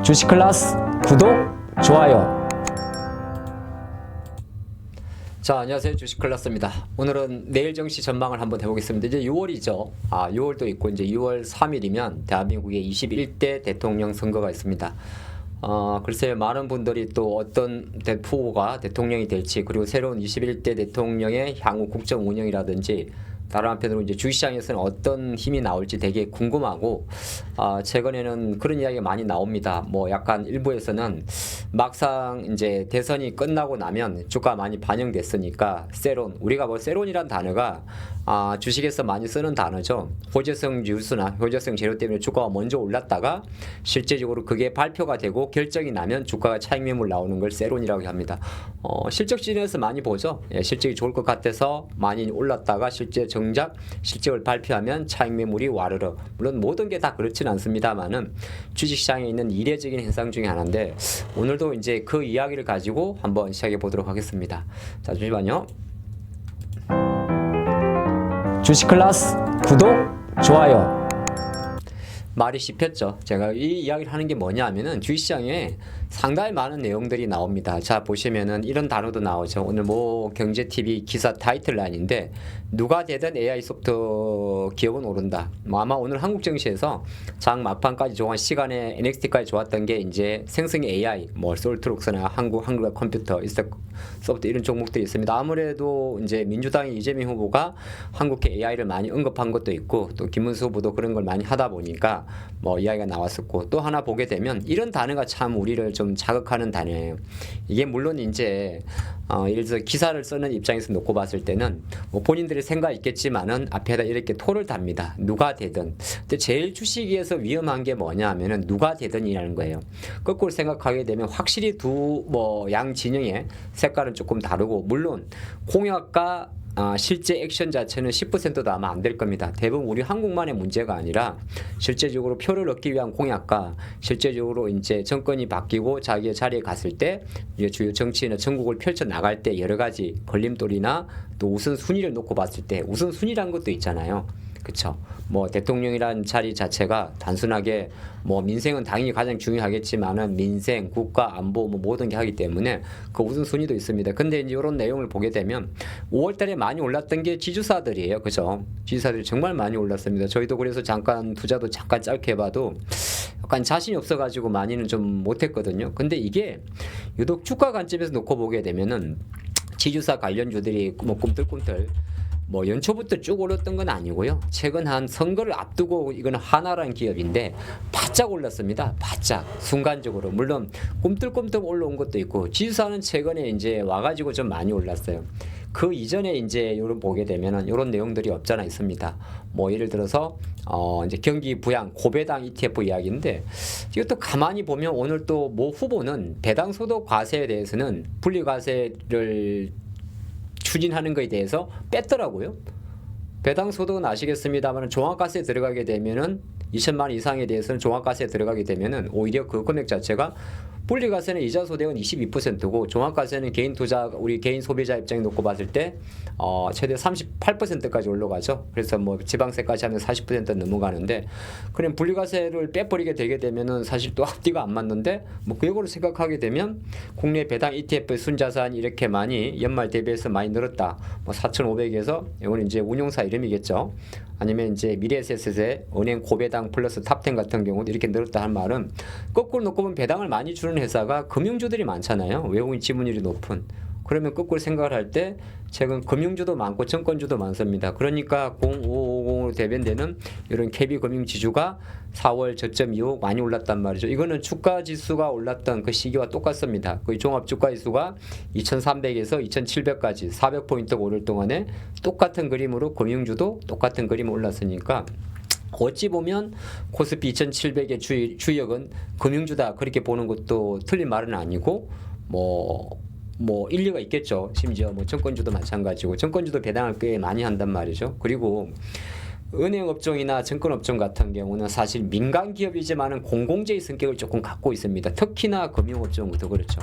주식클래스 구독, 좋아요. 자, 안녕하세요. 주식클래스입니다. 오늘은 내일 증시 전망을 한번 해보겠습니다. 이제 6월이죠. 6월도 있고 이제 6월 3일이면 대한민국의 21대 대통령 선거가 있습니다. 글쎄요, 많은 분들이 또 어떤 후보가 대통령이 될지, 그리고 새로운 21대 대통령의 향후 국정 운영이라든지 다른 한편으로 이제 주식시장에서는 어떤 힘이 나올지 되게 궁금하고, 최근에는 그런 이야기가 많이 나옵니다. 뭐 약간 일부에서는 막상 이제 대선이 끝나고 나면 주가 많이 반영됐으니까 세론, 우리가 뭐 세론이란 단어가 주식에서 많이 쓰는 단어죠. 호재성 뉴스나 호재성 재료 때문에 주가가 먼저 올랐다가 실제적으로 그게 발표가 되고 결정이 나면 주가가 차익 매물 나오는 걸 세론이라고 합니다. 실적 지표에서 많이 보죠. 실적이 좋을 것 같아서 많이 올랐다가 실제 정작 실적을 발표하면 차익 매물이 와르르. 물론 모든 게 다 그렇진 않습니다만은 주식시장에 있는 이례적인 현상 중에 하나인데, 오늘도 이제 그 이야기를 가지고 한번 시작해 보도록 하겠습니다. 자, 잠시만요. 주식클래스 구독, 좋아요. 말이 씹혔죠. 제가 이 이야기를 하는 게 뭐냐 하면은 주식시장에 상당히 많은 내용들이 나옵니다. 자, 보시면은 이런 단어도 나오죠. 오늘 뭐 경제TV 기사 타이틀라인인데, 누가 되든 AI 소프트 기업은 오른다. 아마 오늘 한국 증시에서 장 막판까지 좋은 시간에 NXT까지 좋았던 게 이제 생성의 AI, 뭐 솔트록스나 한국 컴퓨터, 소프트 이런 종목들이 있습니다. 아무래도 이제 민주당의 이재명 후보가 한국의 AI를 많이 언급한 것도 있고, 또 김문수 후보도 그런 걸 많이 하다 보니까 뭐 이야기가 나왔었고, 또 하나 보게 되면 이런 단어가 참 우리를 좀 자극하는 단어예요. 이게 물론 이제 예를 들어서 기사를 쓰는 입장에서 놓고 봤을 때는 뭐 본인들의 생각이 있겠지만은 앞에다 이렇게 토를 답니다. 누가 되든. 근데 제일 주식에서 위험한 게 뭐냐 하면은 누가 되든이라는 거예요. 거꾸로 생각하게 되면 확실히 양 진영의 색깔은 조금 다르고, 물론 공약과 실제 액션 자체는 10%도 아마 안 될 겁니다. 대부분 우리 한국만의 문제가 아니라 실제적으로 표를 얻기 위한 공약과 실제적으로 이제 정권이 바뀌고 자기의 자리에 갔을 때 이제 주요 정치나 전국을 펼쳐 나갈 때 여러 가지 걸림돌이나 또 우선순위를 놓고 봤을 때 우선순위란 것도 있잖아요. 그쵸? 뭐 대통령이란 자리 자체가 단순하게 뭐 민생은 당연히 가장 중요하겠지만은 민생, 국가, 안보 뭐 모든 게 하기 때문에 그 우선순위도 있습니다. 근데 이제 이런 내용을 보게 되면 5월달에 많이 올랐던 게 지주사들이에요. 그죠? 지주사들이 정말 많이 올랐습니다. 저희도 그래서 잠깐 투자도 잠깐 짧게 해봐도 약간 자신이 없어가지고 많이는 좀 못했거든요. 근데 이게 유독 주가 관점에서 놓고 보게 되면은 지주사 관련주들이 뭐 꿈틀꿈틀 뭐 연초부터 쭉 올랐던 건 아니고요. 최근 한 선거를 앞두고 이거는 하나라는 기업인데 바짝 올랐습니다. 바짝 순간적으로. 물론 꿈틀꿈틀 올라온 것도 있고, 지수사는 최근에 이제 와가지고 좀 많이 올랐어요. 그 이전에 이제 요런 보게 되면은 요런 내용들이 없잖아 있습니다. 뭐 예를 들어서 이제 경기 부양 고배당 ETF 이야기인데, 이것도 가만히 보면 오늘 또 모 후보는 배당 소득 과세에 대해서는 분리 과세를 추진하는 것에 대해서 뺐더라고요. 배당 소득은 아시겠습니다만 종합과세에 들어가게 되면은 2천만 원 이상에 대해서는 종합과세에 들어가게 되면은 오히려 그 금액 자체가, 분리과세는 이자 소득은 22%고 종합과세는 개인 투자, 우리 개인 소비자 입장에 놓고 봤을 때 최대 38%까지 올라가죠. 그래서 뭐 지방세까지 하면 40% 넘어가는데, 그럼 분리과세를 빼버리게 되게 되면은 사실 또 앞뒤가 안 맞는데, 뭐 그역으로 생각하게 되면 국내 배당 ETF 순자산이 이렇게 많이 연말 대비해서 많이 늘었다. 뭐 4,500에서 이거는 이제 운용사 이름이겠죠. 아니면 이제 미래에셋의 은행 고배당 플러스 탑10 같은 경우도 이렇게 늘었다 할 말은, 거꾸로 놓고 보면 배당을 많이 주는 회사가 금융주들이 많잖아요. 외국인 지분율이 높은. 그러면 거꾸로 생각을 할 때 최근 금융주도 많고 증권주도 많습니다. 그러니까 0550으로 대변되는 이런 KB금융지주가 4월 저점 이후 많이 올랐단 말이죠. 이거는 주가지수가 올랐던 그 시기와 똑같습니다. 그 종합주가지수가 2300에서 2700까지 400포인트가 오를 동안에 똑같은 그림으로 금융주도 똑같은 그림으로 올랐으니까, 어찌 보면 코스피 2700의 주역은 금융주다 그렇게 보는 것도 틀린 말은 아니고, 뭐 일리가 있겠죠. 심지어 뭐 증권주도 마찬가지고, 증권주도 배당을 꽤 많이 한단 말이죠. 그리고 은행업종이나 증권업종 같은 경우는 사실 민간 기업이지만은 공공재의 성격을 조금 갖고 있습니다. 특히나 금융업종도 그렇죠.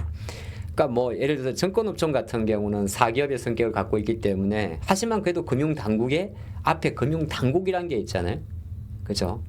그러니까 뭐 예를 들어서 증권업종 같은 경우는 사기업의 성격을 갖고 있기 때문에, 하지만 그래도 금융당국의 앞에 금융당국이란 게 있잖아요. 그죠?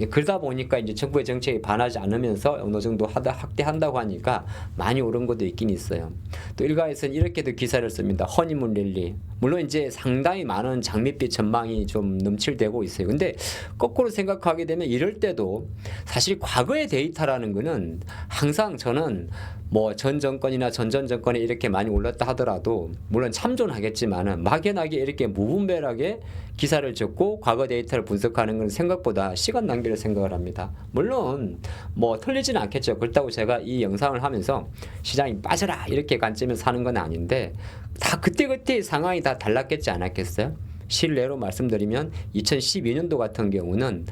그러다 보니까 이제 정부의 정책이 반하지 않으면서 어느 정도 확대한다고 하니까 많이 오른 것도 있긴 있어요. 또 일각에서는 이렇게도 기사를 씁니다. 허니문 랠리. 물론 이제 상당히 많은 장밋빛 전망이 좀 넘칠되고 있어요. 근데 거꾸로 생각하게 되면 이럴 때도 사실 과거의 데이터라는 거는 항상 저는 뭐 전 정권이나 전전 정권에 이렇게 많이 올랐다 하더라도 물론 참존하겠지만은 막연하게 이렇게 무분별하게 기사를 적고 과거 데이터를 분석하는 건 생각보다 시간 낭비를 생각을 합니다. 물론 뭐 틀리지는 않겠죠. 그렇다고 제가 이 영상을 하면서 시장이 빠져라 이렇게 관점에서 하는 건 아닌데 다 그때그때 상황이 다 달랐겠지 않았겠어요? 실례로 말씀드리면 2012년도 같은 경우는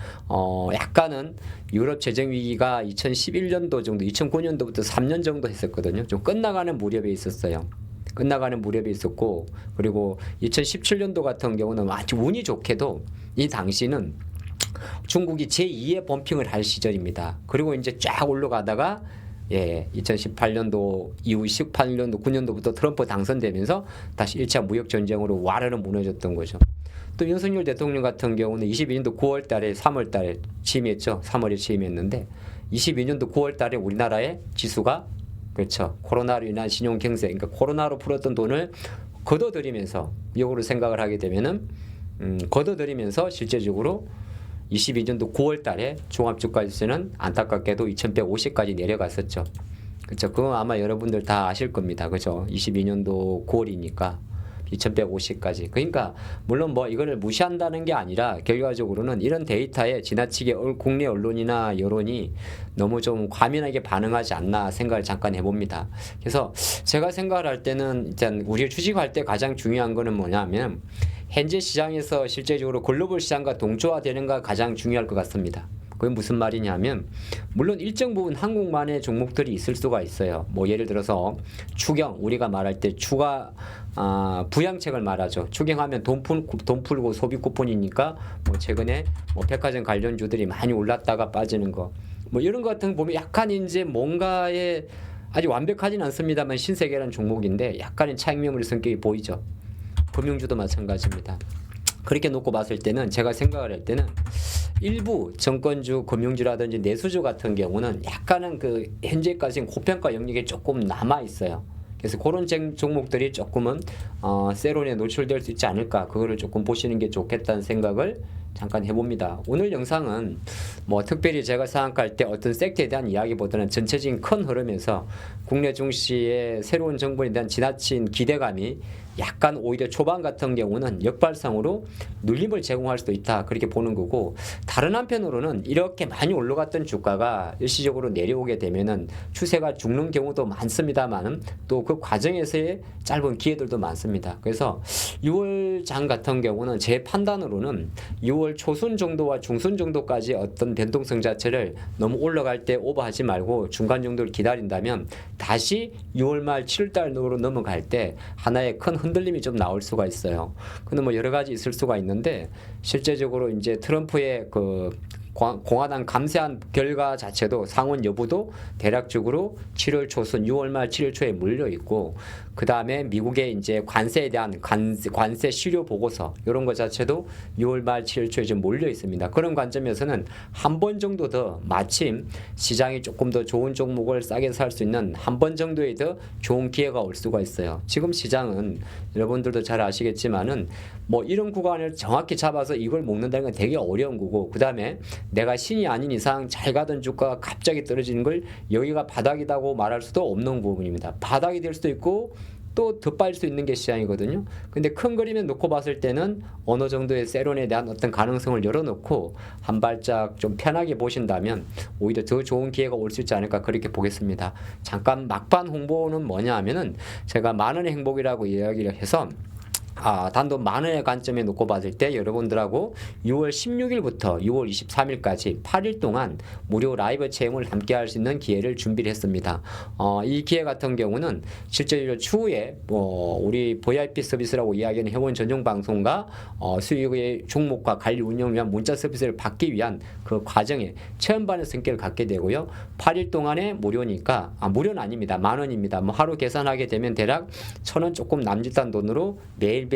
약간은 유럽 재정 위기가 2011년도 정도, 2009년도부터 3년 정도 했었거든요. 좀 끝나가는 무렵에 있었어요. 끝나가는 무렵에 있었고, 그리고 2017년도 같은 경우는 아주 운이 좋게도 이 당시는 중국이 제2의 범핑을 할 시절입니다. 그리고 이제 쫙 올라가다가 2018년도 이후 18년도 9년도부터 트럼프 당선되면서 다시 1차 무역 전쟁으로 와르르 무너졌던 거죠. 또 윤석열 대통령 같은 경우는 22년도 9월 달에 3월 달에 취임했죠. 3월에 취임했는데 22년도 9월 달에 우리나라의 지수가 그렇죠. 코로나로 인한 신용 경세, 그러니까 코로나로 풀었던 돈을 걷어들이면서 역으로 생각을 하게 되면은 걷어들이면서 실제적으로 22년도 9월 달에 종합주가지수는 안타깝게도 2150까지 내려갔었죠. 그렇죠. 그건 아마 여러분들 다 아실 겁니다. 그렇죠. 22년도 9월이니까 2150까지. 그러니까 물론 뭐 이거를 무시한다는 게 아니라 결과적으로는 이런 데이터에 지나치게 국내 언론이나 여론이 너무 좀 과민하게 반응하지 않나 생각을 잠깐 해봅니다. 그래서 제가 생각을 할 때는 일단 우리 주식할 때 가장 중요한 거는 뭐냐면 현재 시장에서 실제적으로 글로벌 시장과 동조화되는가 가장 중요할 것 같습니다. 그게 무슨 말이냐면 물론 일정 부분 한국만의 종목들이 있을 수가 있어요. 뭐 예를 들어서 추경, 우리가 말할 때 추가 부양책을 말하죠. 추경하면 돈 풀고 소비 쿠폰이니까 뭐 최근에 뭐 백화점 관련주들이 많이 올랐다가 빠지는 거. 뭐 이런 것 같은 거 보면 약간 이제 뭔가에 아직 완벽하진 않습니다만 신세계라는 종목인데 약간의 차익명의 성격이 보이죠. 금융주도 마찬가지입니다. 그렇게 놓고 봤을 때는 제가 생각을 할 때는 일부 정권주, 금융주라든지 내수주 같은 경우는 약간은 그 현재까지는 고평가 영역에 조금 남아 있어요. 그래서 그런 종목들이 조금은 세론에 노출될 수 있지 않을까, 그거를 조금 보시는 게 좋겠다는 생각을 잠깐 해봅니다. 오늘 영상은 뭐 특별히 제가 생각할 때 어떤 섹터에 대한 이야기보다는 전체적인 큰 흐름에서 국내 증시의 새로운 정권에 대한 지나친 기대감이 약간 오히려 초반 같은 경우는 역발상으로 눌림을 제공할 수도 있다, 그렇게 보는 거고, 다른 한편으로는 이렇게 많이 올라갔던 주가가 일시적으로 내려오게 되면은 추세가 죽는 경우도 많습니다만 또 그 과정에서의 짧은 기회들도 많습니다. 그래서 6월 장 같은 경우는 제 판단으로는 6월 초순 정도와 중순 정도까지 어떤 변동성 자체를 너무 올라갈 때 오버하지 말고 중간 정도를 기다린다면 다시 6월 말 7월 달로 넘어갈 때 하나의 큰 흔들림이 좀 나올 수가 있어요. 근데 뭐 여러 가지 있을 수가 있는데 실제적으로 이제 트럼프의 그 공화당 감세한 결과 자체도 상원 여부도 대략적으로 7월 초순 6월 말 7월 초에 몰려 있고, 그 다음에 미국의 이제 관세에 대한 관세 실효 보고서 이런 것 자체도 6월 말 7월 초에 좀 몰려 있습니다. 그런 관점에서는 한 번 정도 더 마침 시장이 조금 더 좋은 종목을 싸게 살 수 있는 한 번 정도의 더 좋은 기회가 올 수가 있어요. 지금 시장은 여러분들도 잘 아시겠지만은 뭐 이런 구간을 정확히 잡아서 이걸 먹는다는 건 되게 어려운 거고, 그 다음에 내가 신이 아닌 이상 잘 가던 주가가 갑자기 떨어지는 걸 여기가 바닥이라고 말할 수도 없는 부분입니다. 바닥이 될 수도 있고 또 더 빠질 수 있는 게 시장이거든요. 근데 큰 그림에 놓고 봤을 때는 어느 정도의 세론에 대한 어떤 가능성을 열어놓고 한 발짝 좀 편하게 보신다면 오히려 더 좋은 기회가 올 수 있지 않을까, 그렇게 보겠습니다. 잠깐 막판 홍보는 뭐냐 하면은 제가 만원의 행복이라고 이야기를 해서 단돈 만원의 관점에 놓고 봤을 때 여러분들하고 6월 16일부터 6월 23일까지 8일 동안 무료 라이브 체험을 함께 할 수 있는 기회를 준비를 했습니다. 이 기회 같은 경우는 실제로 추후에 우리 VIP 서비스라고 이야기하는 회원 전용 방송과 수익의 종목과 관리 운영을 위한 문자 서비스를 받기 위한 그 과정에 체험반의 성격을 갖게 되고요. 8일 동안에 무료니까, 무료는 아닙니다. 만원입니다. 뭐 하루 계산하게 되면 대략 1,000원 조금 남짓한 돈으로 매일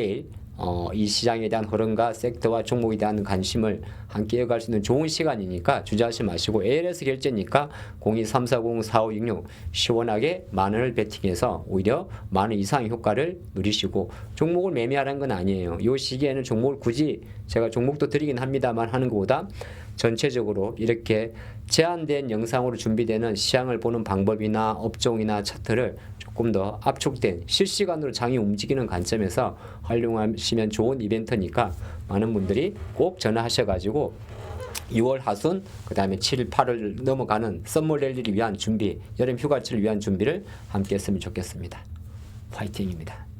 이 시장에 대한 흐름과 섹터와 종목에 대한 관심을 함께 이어갈 수 있는 좋은 시간이니까 주저하지 마시고 ALS 결제니까 02-340-4566 시원하게 만 원을 베팅해서 오히려 만 원 이상 효과를 누리시고 종목을 매매하라는 건 아니에요. 이 시기에는 종목을 굳이 제가 종목도 드리긴 합니다만 하는 것보다 전체적으로 이렇게 제한된 영상으로 준비되는 시장을 보는 방법이나 업종이나 차트를 조금 더 압축된 실시간으로 장이 움직이는 관점에서 활용하시면 좋은 이벤트니까 많은 분들이 꼭 전화하셔가지고 6월 하순 그 다음에 7, 8을 넘어가는 썸머 랠리를 위한 준비, 여름 휴가철을 위한 준비를 함께 했으면 좋겠습니다. 화이팅입니다.